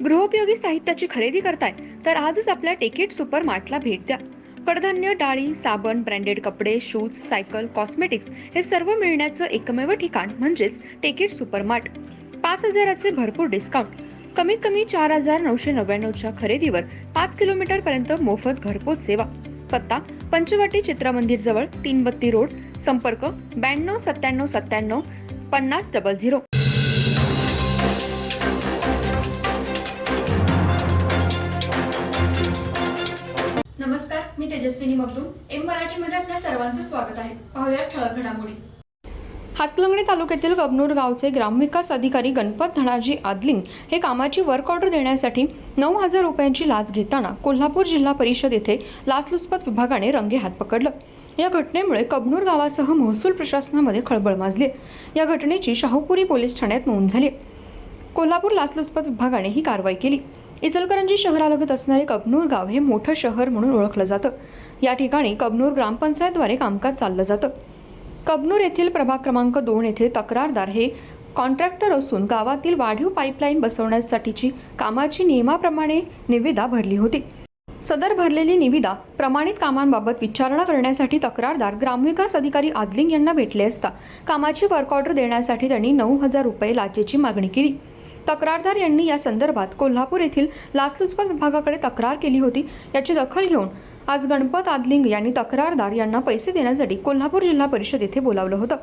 गृहोपयोगी साहित्याची खरेदी करताय तर आजच आपल्या टेकेट सुपर मार्टला भेट द्या. कडधान्य, डाळी, साबण, ब्रँडेड कपडे, शूज, सायकल, कॉस्मेटिक्स हे सर्व मिळण्याचं एकमेव ठिकाण म्हणजेच टेकेट सुपर मार्ट. 5,000चे भरपूर डिस्काउंट. कमीत कमी 4,999च्या खरेदीवर 5 किलोमीटर पर्यंत मोफत घरपोच सेवा. पत्ता पंचवटी चित्रमंदिर जवळ, 332 रोड. संपर्क 92 97 97 50 00. नमस्कार, मी तेजस्विनी मगदूम. एम मराठीमध्ये आपल्या सर्वांचं स्वागत आहे. पाहूया ठळक घडामोडी. हातकणंगले तालुक्यातील कबनूर गावचे ग्रामविकास अधिकारी गणपत धनाजी आदलिंग हे कामाची वर्क ऑर्डर देण्यासाठी 9,000 रुपयांची लाच घेताना कोल्हापूर जिल्हा परिषद येथे लाचलुचपत विभागाने रंगेहात पकडलं. या घटनेमुळे कबनूर गावासह महसूल प्रशासनामध्ये खळबळ माजली. या घटनेची शाहूपुरी पोलीस ठाण्यात नोंद झाली. कोल्हापूर लाचलुचपत विभागाने ही कारवाई केली. इचलकरंजी शहरालगत असणारे कबनूर गाव हे मोठं शहर म्हणून ओळखलं जातं. या ठिकाणी कबनूर ग्रामपंचायतद्वारे कामकाज चाललं जातं. कबनूर येथील प्रभाग क्रमांक 2 येथे तक्रारदार हे कॉन्ट्रॅक्टर असून गावातील वाढीव पाईपलाईन बसवण्यासाठीची कामाची नियमाप्रमाणे निविदा भरली होती. सदर भरलेली निविदा प्रमाणित कामांबाबत विचारणा करण्यासाठी तक्रारदार ग्रामविकास अधिकारी आदलिंग यांना भेटले असता कामाची वर्क ऑर्डर देण्यासाठी त्यांनी 9,000 रुपये लाचेची मागणी केली. तक्रारदार यांनी या संदर्भात कोल्हापूर येथील लाचलुचपत विभागाकडे तक्रार केली होती. याची दखल घेऊन आज गणपत आदलिंग यांनी तक्रारदार यांना पैसे देण्यासाठी कोल्हापूर जिल्हा परिषद येथे बोलावलं होतं.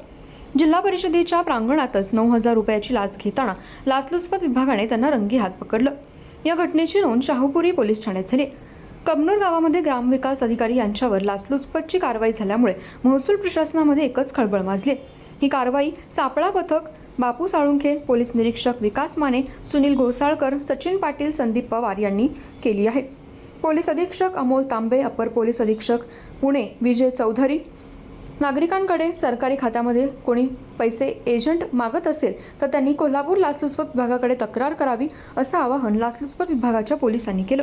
जिल्हा परिषदेच्या प्रांगणातच 9,000 रुपयाची लाच घेताना लाचलुचपत विभागाने त्यांना रंगेहात पकडलं. या घटनेची नोंद शाहूपुरी पोलीस ठाण्यात झाली. कबनूर गावामध्ये ग्रामविकास अधिकारी यांच्यावर लाचलुचपतची कारवाई झाल्यामुळे महसूल प्रशासनामध्ये एकच खळबळ माजली. ही कारवाई सापळा पथक, बापू साळुंखे, पोलीस निरीक्षक विकास माने, सुनील घोसाळकर, सचिन पाटील, संदीप पवार यांनी केली आहे. पोलीस अधीक्षक अमोल तांबे, अपर पोलीस अधीक्षक पुणे विजय चौधरी. नागरिकांकडे सरकारी खात्यामध्ये कोणी पैसे एजंट मागत असेल तर त्यांनी कोल्हापूर लाचलुचपत विभागाकडे तक्रार करावी असं आवाहन लाचलुचपत विभागाच्या पोलिसांनी केलं.